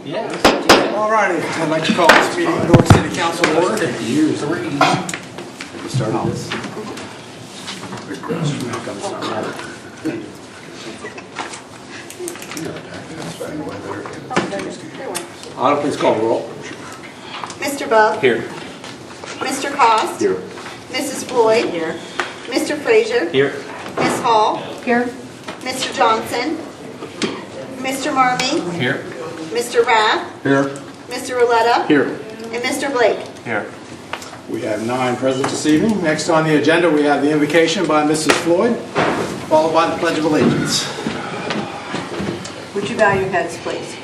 Yeah. All righty, I'd like to call this meeting of Newark City Council to order. Years. We started this. Autumn, please call the roll. Mr. Bub? Here. Mr. Cost? Here. Mrs. Floyd? Here. Mr. Frazier? Here. Ms. Hall? Here. Mr. Johnson? Mr. Marmee? Here. Mr. Rath? Here. Mr. Roletta? Here. And Mr. Blake? Here. We have 9 present this evening. Next on the agenda, we have the invocation by Mrs. Floyd, followed by the Pledge of Allegiance. Would you bow your heads, please?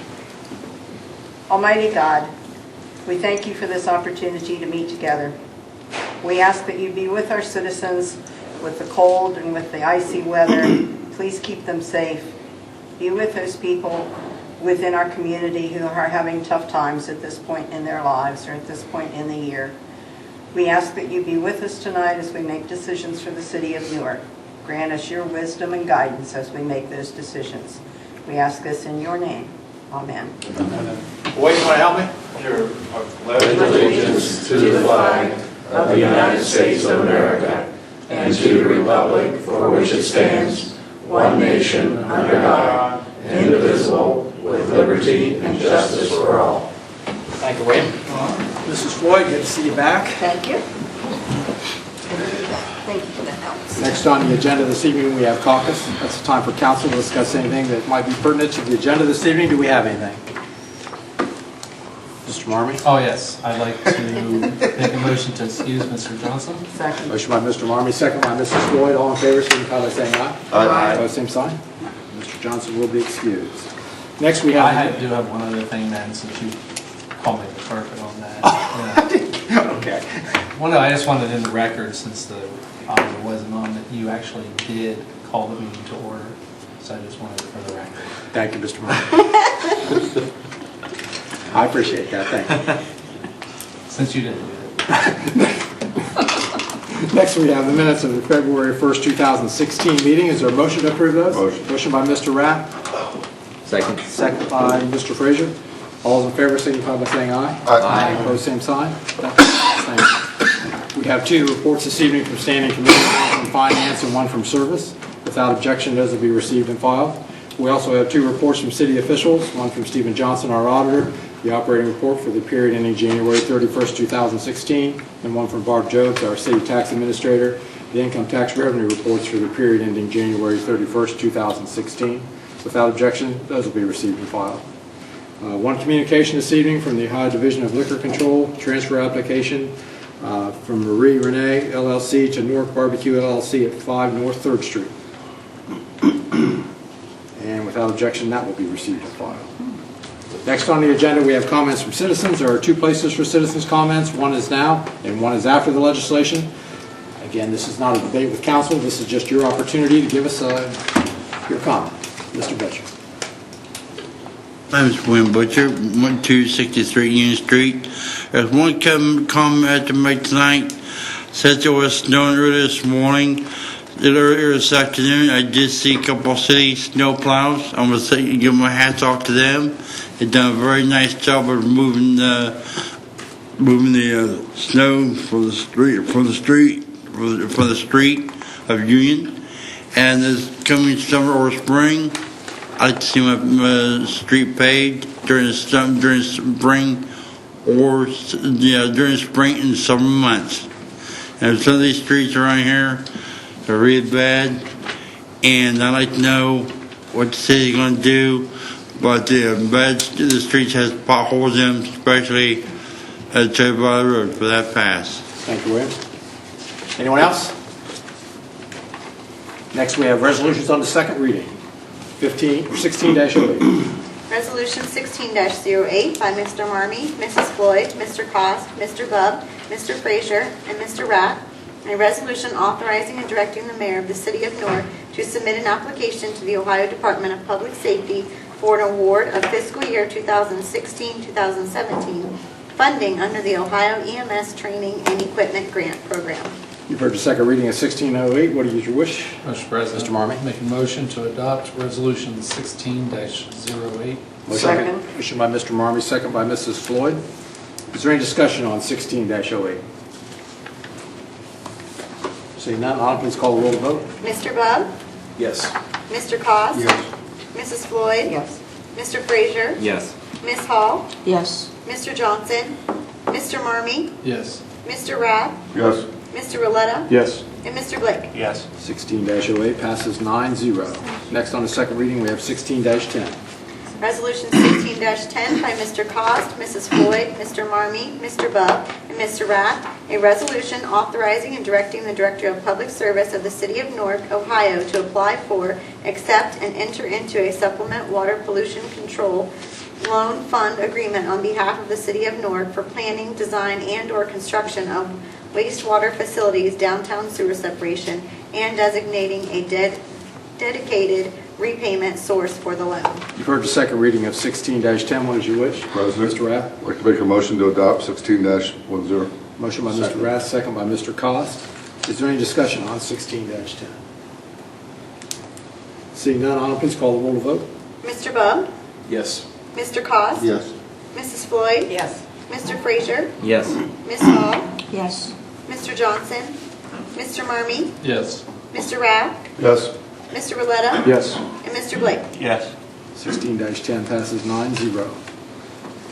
Almighty God, we thank you for this opportunity to meet together. We ask that you be with our citizens with the cold and with the icy weather. Please keep them safe. Be with those people within our community who are having tough times at this point in their lives or at this point in the year. We ask that you be with us tonight as we make decisions for the city of Newark. Grant us your wisdom and guidance as we make those decisions. We ask this in your name. Amen. Wade, you want to help me? Pledge allegiance to the flag of the United States of America and to the republic for which it stands, one nation under God, indivisible, with liberty and justice for all. Thank you, Wade. Mrs. Floyd, good to see you back. Thank you. Thank you for the help. Next on the agenda this evening, we have caucus. That's the time for council to discuss anything that might be pertinent to the agenda this evening. Do we have anything? Mr. Marmee? Oh, yes. I'd like to make a motion to excuse Mr. Johnson. Second. Motion by Mr. Marmee, second by Mrs. Floyd. All in favor, signify by saying aye. Aye. Opposed, same sign. Mr. Johnson will be excused. Next, we I have... do have one other thing, man, since you called me the carpet on that. Yeah. Okay. Well, no, I just wanted in the record, since the audio wasn't on, that you actually did call the meeting to order. So I just wanted it for the record. Thank you, Mr. Marmee. I appreciate that. Thank you. Since you didn't do it. Next, we have the minutes of the February 1st, 2016 meeting. Is there a motion to approve those? Motion by Mr. Rath. Second. Second by Mr. Frazier. All those in favor signify by saying aye. Aye. Opposed, same sign. Thank you. We have 2 reports this evening from standing committees, one from finance and one from service. Without objection, those will be received and filed. We also have 2 reports from city officials, one from Stephen Johnson, our auditor, the operating report for the period ending January 31st, 2016, and one from Barb Jobs, our city tax administrator, the income tax revenue reports for the period ending January 31st, 2016. Without objection, those will be received and filed. One communication this evening from the Ohio Division of Liquor Control, transfer application from Marie Renee, LLC to Newark Barbecue, LLC at 5 North 3rd Street. And without objection, that will be received and filed. Next on the agenda, we have comments from citizens. There are 2 places for citizens' comments. One is now, and one is after the legislation. Again, this is not a debate with council. This is just your opportunity to give us your comment. Mr. Butcher. My name is William Butcher, 1263 Union Street. There's one comment I have to make tonight. Says it was snowing earlier this morning. Earlier this afternoon, I did see a couple of city snow plows. I'm going to say, give my hats off to them. They've done a very nice job of moving the snow for the street of Union. And this coming summer or spring, I'd like to see my street paved during spring during spring and summer months. And some of these streets around here are really bad, and I'd like to know what the city's going to do. But the streets has potholes in them, especially at Trevor Road for that pass. Thank you, William. Anyone else? Next, we have resolutions on the second reading. 16-08. Resolution 16-08 by Mr. Marmee, Mrs. Floyd, Mr. Cost, Mr. Bub, Mr. Frazier, and Mr. Rath. A resolution authorizing and directing the mayor of the city of Newark to submit an application to the Ohio Department of Public Safety for an award of fiscal year 2016-2017 funding under the Ohio EMS Training and Equipment Grant Program. You've heard the second reading of 1608. What is your wish? Mr. President. Mr. Marmee. Make a motion to adopt resolution 16-08. Second. Motion by Mr. Marmee, second by Mrs. Floyd. Is there any discussion on 16-08? Seeing none, Autumn, please call the roll to vote. Mr. Bub? Yes. Mr. Cost? Yes. Mrs. Floyd? Yes. Mr. Frazier? Yes. Ms. Hall? Yes. Mr. Johnson? Mr. Marmee? Yes. Mr. Rath? Yes. Mr. Roletta? Yes. And Mr. Blake? Yes. 16-08 passes 9-0. Next on the second reading, we have 16-10. Resolution 16-10 by Mr. Cost, Mrs. Floyd, Mr. Marmee, Mr. Bub, and Mr. Rath, a resolution authorizing and directing the Director of Public Service of the City of Newark, Ohio to apply for, accept, and enter into a supplement water pollution control loan fund agreement on behalf of the City of Newark for planning, design, and/or construction of wastewater facilities, downtown sewer separation, and designating a dedicated repayment source for the loan. You've heard the second reading of 16-10. What is your wish? President. Mr. Rath? I'd like to make a motion to adopt 16-10. Motion by Mr. Rath, second by Mr. Cost. Is there any discussion on 16-10? Seeing none, Autumn, please call the roll to vote. Mr. Bub? Yes. Mr. Cost? Yes. Mrs. Floyd? Yes. Mr. Frazier? Yes. Ms. Hall? Yes. Mr. Johnson? Mr. Marmee? Yes. Mr. Rath? Yes. Mr. Roletta? Yes. And Mr. Blake? Yes. 16-10 passes 9-0.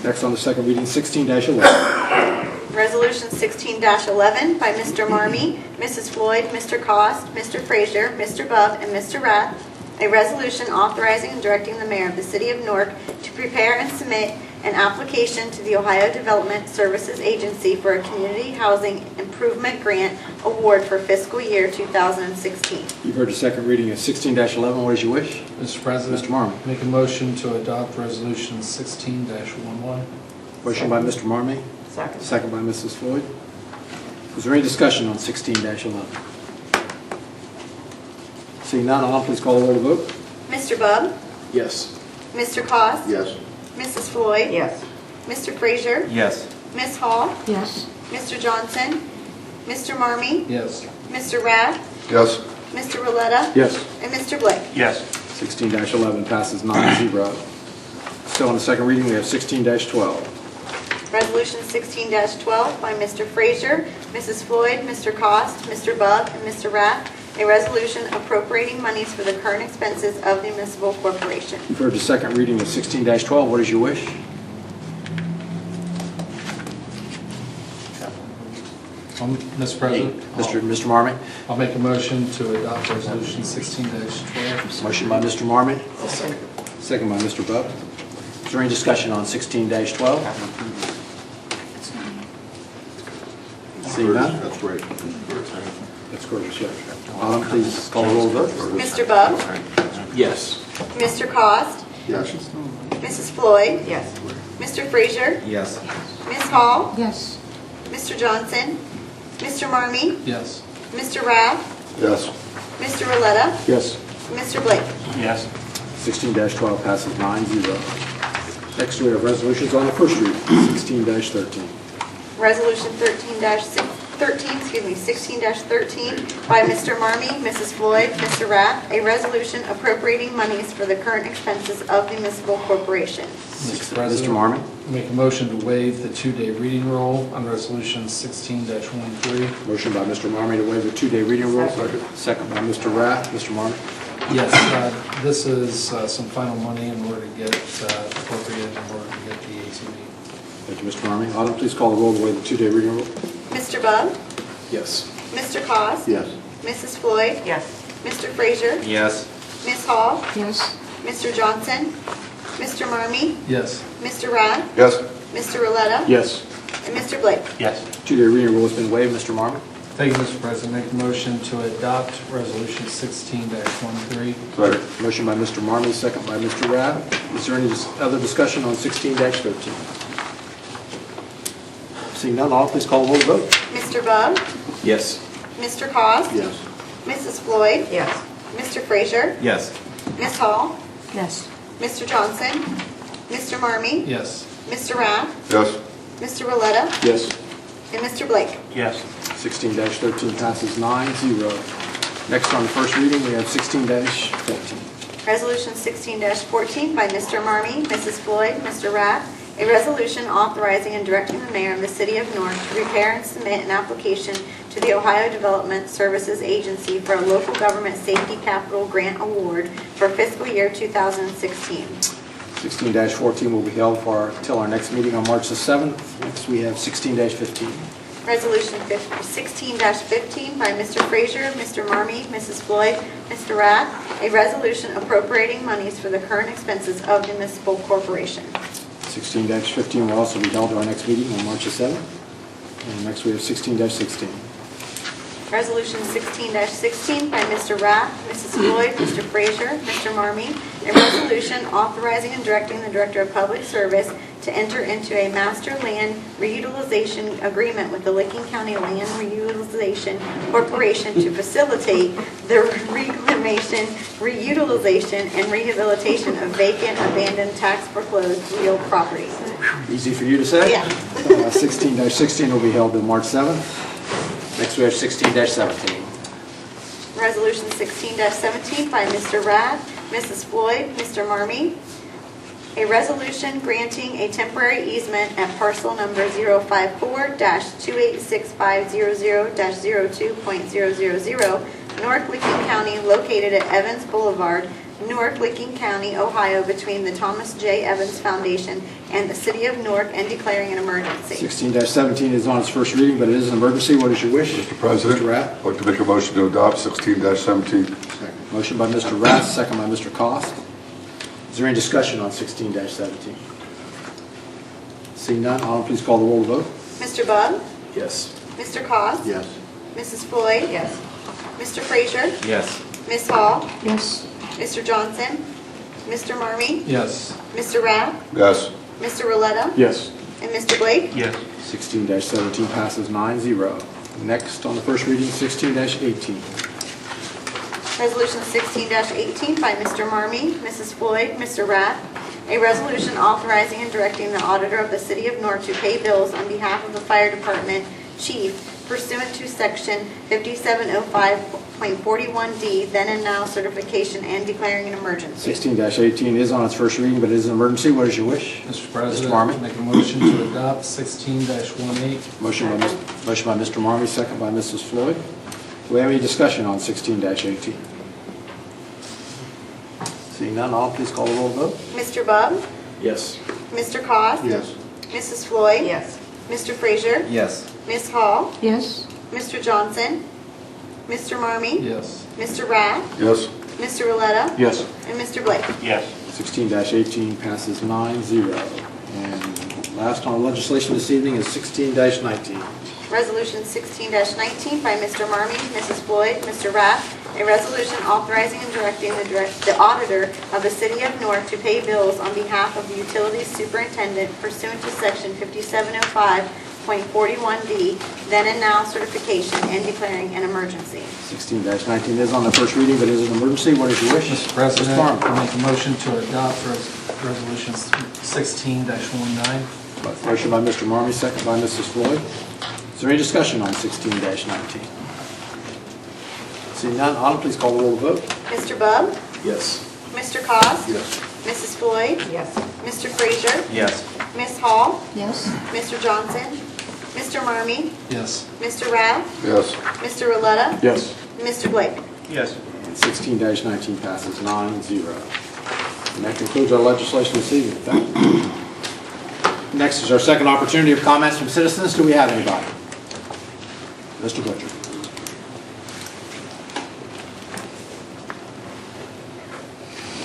Next on the second reading, 16-11. Resolution 16-11 by Mr. Marmee, Mrs. Floyd, Mr. Cost, Mr. Frazier, Mr. Bub, and Mr. Rath, a resolution authorizing and directing the mayor of the city of Newark to prepare and submit an application to the Ohio Development Services Agency for a community housing improvement grant award for fiscal year 2016. You've heard the second reading of 16-11. What is your wish? Mr. President. Mr. Marmee. Make a motion to adopt resolution 16-11. Motion by Mr. Marmee, Second. second by Mrs. Floyd. Is there any discussion on 16-11? Seeing none, Autumn, please call the roll to vote. Mr. Bub? Yes. Mr. Cost? Yes. Mrs. Floyd? Yes. Mr. Frazier? Yes. Ms. Hall? Yes. Mr. Johnson? Mr. Marmee? Yes. Mr. Rath? Yes. Mr. Roletta? Yes. And Mr. Blake? Yes. 16-11 passes 9-0. Still on the second reading, we have 16-12. Resolution 16-12 by Mr. Frazier, Mrs. Floyd, Mr. Cost, Mr. Bub, and Mr. Rath, a resolution appropriating monies for the current expenses of the municipal corporation. You've heard the second reading of 16-12. What is your wish? Mr. President. Mr. Marmee. I'll make a motion to adopt resolution 16-12. Motion by Mr. Marmee. Second by Mr. Bub. Is there any discussion on 16-12? Seeing none? That's great. That's gorgeous, yeah. Autumn, please call the roll vote. Mr. Bub? Yes. Mr. Cost? Yes. Mrs. Floyd? Yes. Mr. Frazier? Yes. Ms. Hall? Yes. Mr. Johnson? Mr. Marmee? Yes. Mr. Rath? Yes. Mr. Roletta? Yes. And Mr. Blake? Yes. 16-12 passes 9-0. Next, we have resolutions on the first reading, 16-13. Resolution 16-13 by Mr. Marmee, Mrs. Floyd, Mr. Rath, a resolution appropriating monies for the current expenses of the municipal corporation. Mr. Mr. President. Marmee. Make a motion to waive the 2-day reading rule on resolution 16-13. Motion by Mr. Marmee to waive the 2-day reading rule. Second by Mr. Rath. Mr. Marmee. Yes, this is some final money in order to get appropriated in order to get the ATV. Thank you, Mr. Marmee. Autumn, please call the roll to waive the 2-day reading rule. Mr. Bub? Yes. Mr. Cost? Yes. Mrs. Floyd? Yes. Mr. Frazier? Yes. Ms. Hall? Yes. Mr. Johnson? Mr. Marmee? Yes. Mr. Rath? Yes. Mr. Roletta? Yes. And Mr. Blake? Yes. 2-day reading rule has been waived. Mr. Marmee. Thank you, Mr. President. Make a motion to adopt resolution 16-13. Second. Motion by Mr. Marmee, second by Mr. Rath. Is there any other discussion on 16-13? Seeing none, Autumn, please call the roll to vote. Mr. Bub? Yes. Mr. Cost? Yes. Mrs. Floyd? Yes. Mr. Frazier? Yes. Ms. Hall? Yes. Mr. Johnson? Mr. Marmee? Yes. Mr. Rath? Yes. Mr. Roletta? Yes. And Mr. Blake? Yes. 16-13 passes 9-0. Next on the first reading, we have 16-14. Resolution 16-14 by Mr. Marmee, Mrs. Floyd, Mr. Rath, a resolution authorizing and directing the mayor of the city of Newark to prepare and submit an application to the Ohio Development Services Agency for a local government safety capital grant award for fiscal year 2016. 16-14 will be held till our next meeting on March the 7th. Next, we have 16-15. Resolution 16-15 by Mr. Frazier, Mr. Marmee, Mrs. Floyd, Mr. Rath, a resolution appropriating monies for the current expenses of the municipal corporation. 16-15 will also be held at our next meeting on March the 7th. And next, we have 16-16. Resolution 16-16 by Mr. Rath, Mrs. Floyd, Mr. Frazier, Mr. Marmee, a resolution authorizing and directing the Director of Public Service to enter into a master land reutilization agreement with the Licking County Land Reutilization Corporation to facilitate the reclamation, reutilization, and rehabilitation of vacant, abandoned, tax foreclosed real properties. Easy for you to say? Yeah. 16-16 will be held on March 7th. Next, we have 16-17. Resolution 16-17 by Mr. Rath, Mrs. Floyd, Mr. Marmee, a resolution granting a temporary easement at parcel number 054-286,500-02.000, Newark, Licking County, located at Evans Boulevard, Newark, Licking County, Ohio, between the Thomas J. Evans Foundation and the City of Newark, and declaring an emergency. 16-17 is on its first reading, but it is an emergency. What is your wish? Mr. President, Mr. Rath? I'd like to make a motion to adopt 16-17. Second. Motion by Mr. Rath, second by Mr. Cost. Is there any discussion on 16-17? Seeing none, Autumn, please call the roll to vote. Mr. Bub? Yes. Mr. Cost? Yes. Mrs. Floyd? Yes. Mr. Frazier? Yes. Ms. Hall? Yes. Mr. Johnson? Mr. Marmee? Yes. Mr. Rath? Yes. Mr. Roletta? Yes. And Mr. Blake? Yes. 16-17 passes 9-0. Next, on the first reading, 16-18. Resolution 16-18 by Mr. Marmee, Mrs. Floyd, Mr. Rath, a resolution authorizing and directing the auditor of the City of Newark to pay bills on behalf of the fire department chief pursuant to section 5705.41D, then and now certification, and declaring an emergency. 16-18 is on its first reading, but it is an emergency. What is your wish? Mr. President, Mr. Marmee? make a motion to adopt 16-18. Motion by Mr. Marmee, second by Mrs. Floyd. Do we have any discussion on 16-18? Seeing none, Autumn, please call the roll vote. Mr. Bub? Yes. Mr. Cost? Yes. Mrs. Floyd? Yes. Mr. Frazier? Yes. Ms. Hall? Yes. Mr. Johnson? Mr. Marmee? Yes. Mr. Rath? Yes. Mr. Roletta? Yes. And Mr. Blake? Yes. 16-18 passes 9-0. And last on legislation this evening is 16-19. Resolution 16-19 by Mr. Marmee, Mrs. Floyd, Mr. Rath, a resolution authorizing and directing the auditor of the City of Newark to pay bills on behalf of the Utilities Superintendent pursuant to Section 5705.41D, then and now certification, and declaring an emergency. 16-19 is on the first reading, but is an emergency. What is your wish? Mr. President, Mr. I make a motion to adopt resolution 16-19. Motion by Mr. Marmee, second by Mrs. Floyd. Is there any discussion on 16-19? Seeing none, Autumn, please call the roll to vote. Mr. Bub? Yes. Mr. Cost? Yes. Mrs. Floyd? Yes. Mr. Frazier? Yes. Ms. Hall? Yes. Mr. Johnson? Mr. Marmee? Yes. Mr. Rath? Yes. Mr. Roletta? Yes. And Mr. Blake? Yes. 16-19 passes 9-0. And that concludes our legislation this evening. Thank you. Next is our second opportunity of comments from citizens. Do we have anybody? Mr. Butcher.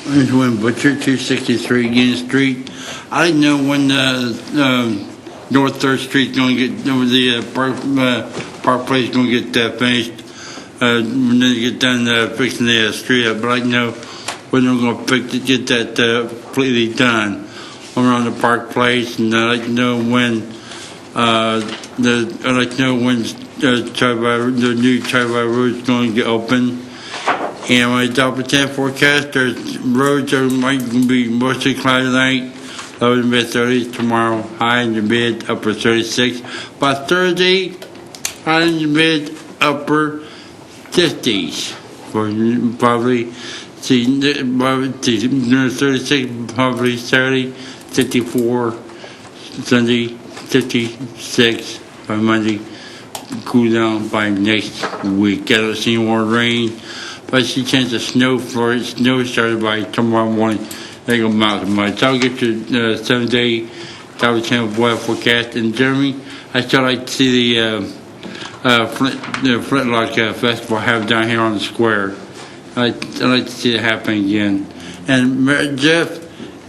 My name's Win Butcher, 263 Union Street. I didn't know when the North 3rd Street's going to get, the Park Place going to get finished. When they get done fixing the street up, but I know when they're going to get that completely done around the Park Place, and I'd like to know when the new Tri-Valley Road is going to get open. And when I double 10 forecast, there's roads that might be mostly cloudy tonight, low in the mid-30s tomorrow, high in the mid, upper 36. By Thursday, high in the mid, upper 50s for probably 36 probably Saturday, 54 Sunday, 56 by Monday. Cool down by next week. I don't see more rain, but I see chance of snow for it. Snow started by tomorrow morning. They go mountain mud. So I'll get to 7-day Dollar Channel weather forecast. And Jeremy, I still like to see the Flintlock Festival have down here on the square. I'd like to see it happen again. And Jeff,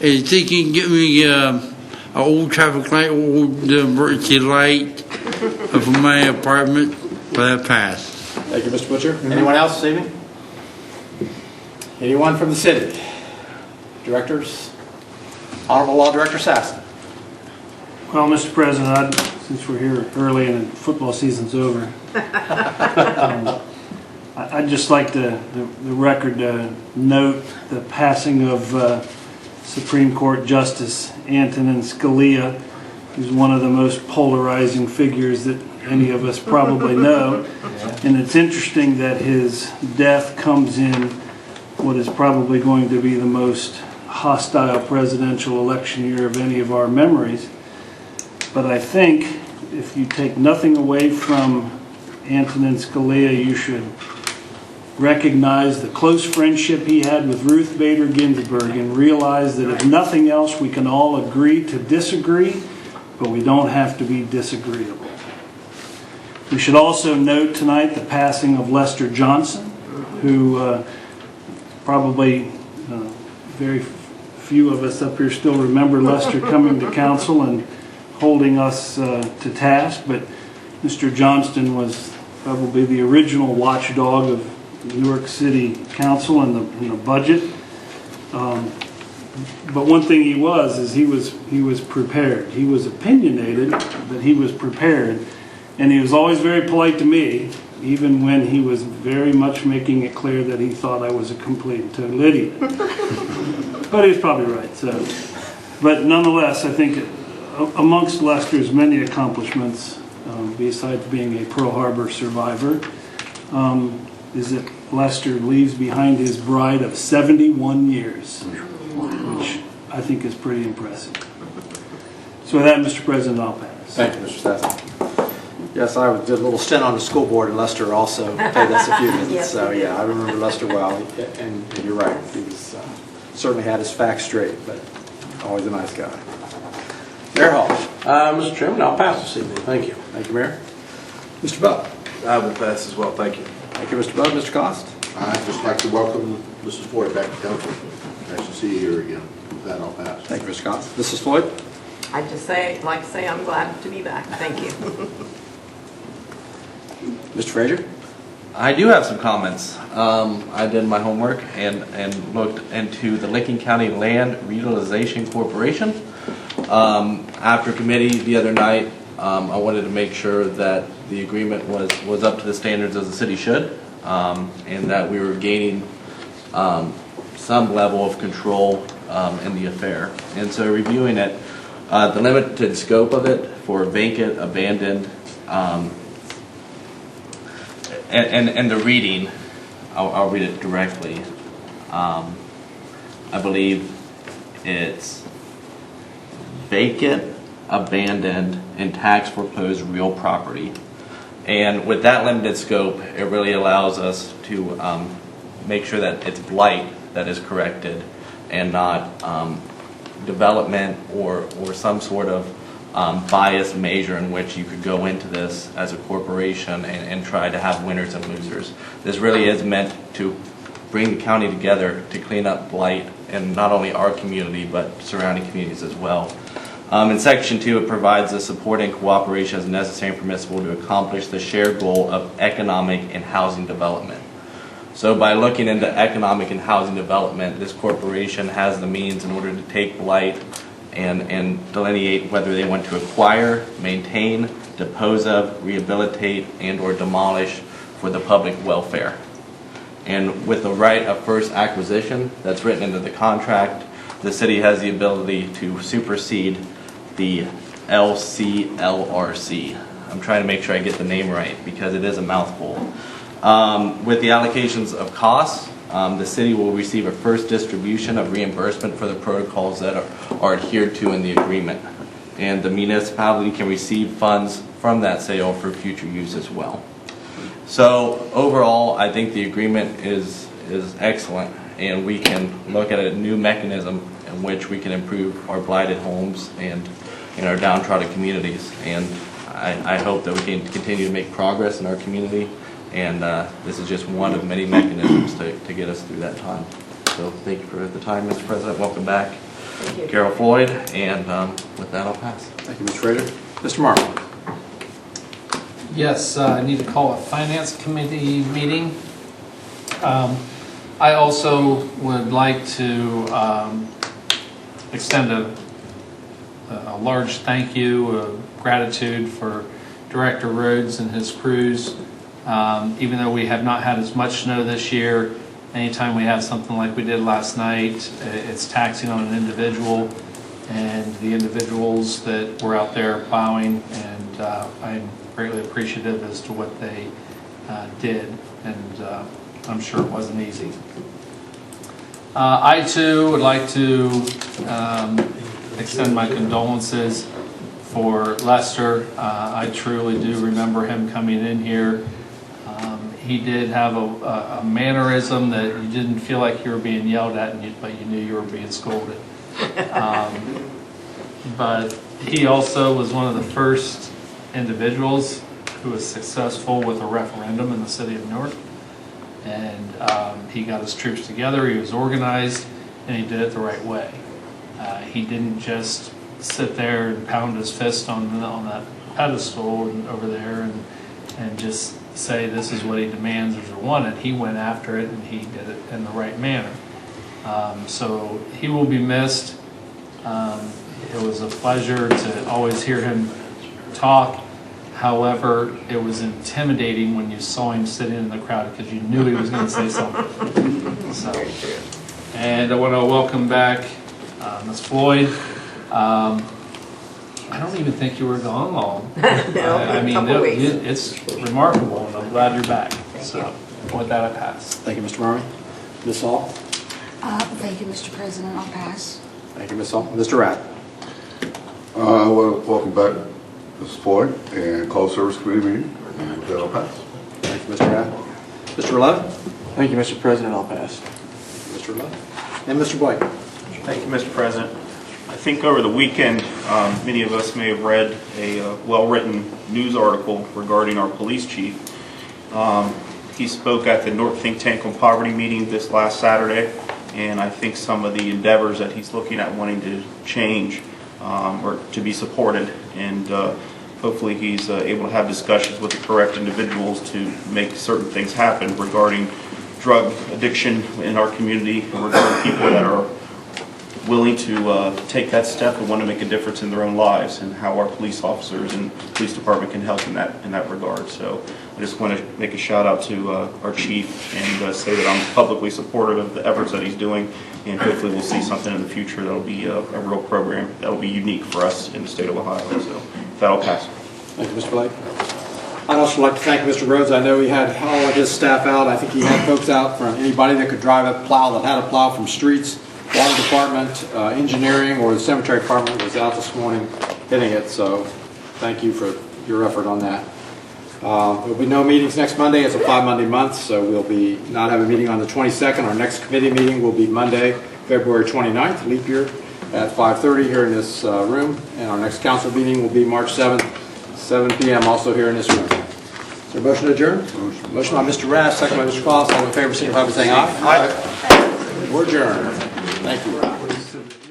is he can get me an old traffic light, old emergency light from my apartment for that pass. Thank you, Mr. Butcher. Anyone else this evening? Anyone from the city? Directors? Honorable Law Director Sassen. Well, Mr. President, since we're here early and football season's over, I'd just like the record to note the passing of Supreme Court Justice Antonin Scalia, who's one of the most polarizing figures that any of us probably know. And it's interesting that his death comes in what is probably going to be the most hostile presidential election year of any of our memories. But I think if you take nothing away from Antonin Scalia, you should recognize the close friendship he had with Ruth Bader Ginsburg and realize that if nothing else, we can all agree to disagree, but we don't have to be disagreeable. We should also note tonight the passing of Lester Johnson, who probably very few of us up here still remember Lester coming to council and holding us to task, but Mr. Johnston was probably the original watchdog of Newark City Council and the budget. But one thing he was prepared. He was opinionated, but he was prepared. And he was always very polite to me, even when he was very much making it clear that he thought I was a complete and total idiot. But he was probably right. But nonetheless, I think amongst Lester's many accomplishments, besides being a Pearl Harbor survivor, is that Lester leaves behind his bride of 71 years, which I think is pretty impressive. So with that, Mr. President, I'll pass. Thank you, Mr. Sassen. Yes, I did a little stint on the school board, and Lester also paid us a few visits. Yes, so we did. yeah, I remember Lester well, and you're right. He was certainly had his facts straight, but always a nice guy. Mayor Hall. Mr. Chairman, I'll pass this evening. Thank you. Thank you, Mayor. Mr. Bubb. I will pass as well. Thank you. Thank you, Mr. Bubb. Mr. Cost. I'd just like to welcome Mrs. Floyd back to council. Nice to see you here again. With that, I'll pass. Thank you, Mr. Cost. Mrs. Floyd. I'd just like to say I'm glad to be back. Thank you. Mr. Frazier. I do have some comments. I did my homework and looked into the Licking County Land Reutilization Corporation. After committee the other night, I wanted to make sure that the agreement was up to the standards as the city should, and that we were gaining some level of control in the affair. And so reviewing it, the limited scope of it for vacant, abandoned, and the reading, I'll read it directly. I believe it's vacant, abandoned, and tax foreclosed real property. And with that limited scope, it really allows us to make sure that it's blight that is corrected and not development or some sort of biased measure in which you could go into this as a corporation and try to have winners and losers. This really is meant to bring the county together to clean up blight in not only our community but surrounding communities as well. In Section 2, it provides the support and cooperation as necessary and permissible to accomplish the shared goal of economic and housing development. So by looking into economic and housing development, this corporation has the means in order to take blight and delineate whether they want to acquire, maintain, dispose of, rehabilitate, and or demolish for the public welfare. And with the right of first acquisition that's written into the contract, the city has the ability to supersede the LCLRC. I'm trying to make sure I get the name right because it is a mouthful. With the allocations of costs, the city will receive a first distribution of reimbursement for the protocols that are adhered to in the agreement. And the municipality can receive funds from that sale for future use as well. So overall, I think the agreement is excellent, and we can look at a new mechanism in which we can improve our blighted homes and in our downtrodden communities. And I hope that we can continue to make progress in our community, and this is just one of many mechanisms to get us through that time. So thank you for the time, Mr. President. Welcome back, Carol Floyd, and with that, I'll pass. Thank you, Mr. Schrader. Mr. Marmon. Yes, I need to call a finance committee meeting. I also would like to extend a large thank you, gratitude for Director Rhodes and his crews. Even though we have not had as much snow this year, anytime we have something like we did last night, it's taxing on an individual, and the individuals that were out there plowing, and I'm greatly appreciative as to what they did, and I'm sure it wasn't easy. I too would like to extend my condolences for Lester. I truly do remember him coming in here. He did have a mannerism that you didn't feel like you were being yelled at, but you knew you were being scolded. But he also was one of the first individuals who was successful with a referendum in the city of Newark. And he got his troops together, he was organized, and he did it the right way. He didn't just sit there and pound his fist on that pedestal and over there and just say this is what he demands or wanted. He went after it, and he did it in the right manner. So he will be missed. It was a pleasure to always hear him talk. However, it was intimidating when you saw him sitting in the crowd because you knew he was going to say something. So, and I want to welcome back Ms. Floyd. I don't even think you were gone long. No, I mean, couple weeks. it's remarkable, and I'm glad you're back. So, with that, I pass. Thank you, Mr. Marmon. Ms. Hall. Thank you, Mr. President. I'll pass. Thank you, Ms. Hall. Mr. Rath. Well, welcome back, Mrs. Floyd, and call service committee meeting, and with that, I'll pass. Thank you, Mr. Rath. Mr. Love. Thank you, Mr. President. I'll pass. Mr. Love. And Mr. Blake. Thank you, Mr. President. I think over the weekend, many of us may have read a well-written news article regarding our police chief. He spoke at the Newark Think Tank on Poverty meeting this last Saturday, and I think some of the endeavors that he's looking at wanting to change or to be supported, and hopefully he's able to have discussions with the correct individuals to make certain things happen regarding drug addiction in our community, and regarding people that are willing to take that step and want to make a difference in their own lives, and how our police officers and police department can help in that regard. So I just want to make a shout out to our chief and say that I'm publicly supportive of the efforts that he's doing, and hopefully we'll see something in the future that'll be a real program that'll be unique for us in the state of Ohio. So with that, I'll pass. Thank you, Mr. Blake. I'd also like to thank Mr. Rhodes. I know he had all of his staff out. I think he had folks out from anybody that could drive a plow, that had a plow, from streets, water department, engineering, or the cemetery department was out this morning hitting it. So thank you for your effort on that. There will be no meetings next Monday. It's a 5-Monday month, so we'll be not have a meeting on the 22nd. Our next committee meeting will be Monday, February 29th, leap year, at 5:30 here in this room. And our next council meeting will be March 7th, 7 p.m. also here in this room. Is there a motion to adjourn? Motion by Mr. Rath, second by Mr. Claus. All in favor, signify by saying aye. Aye. We're adjourned. Thank you.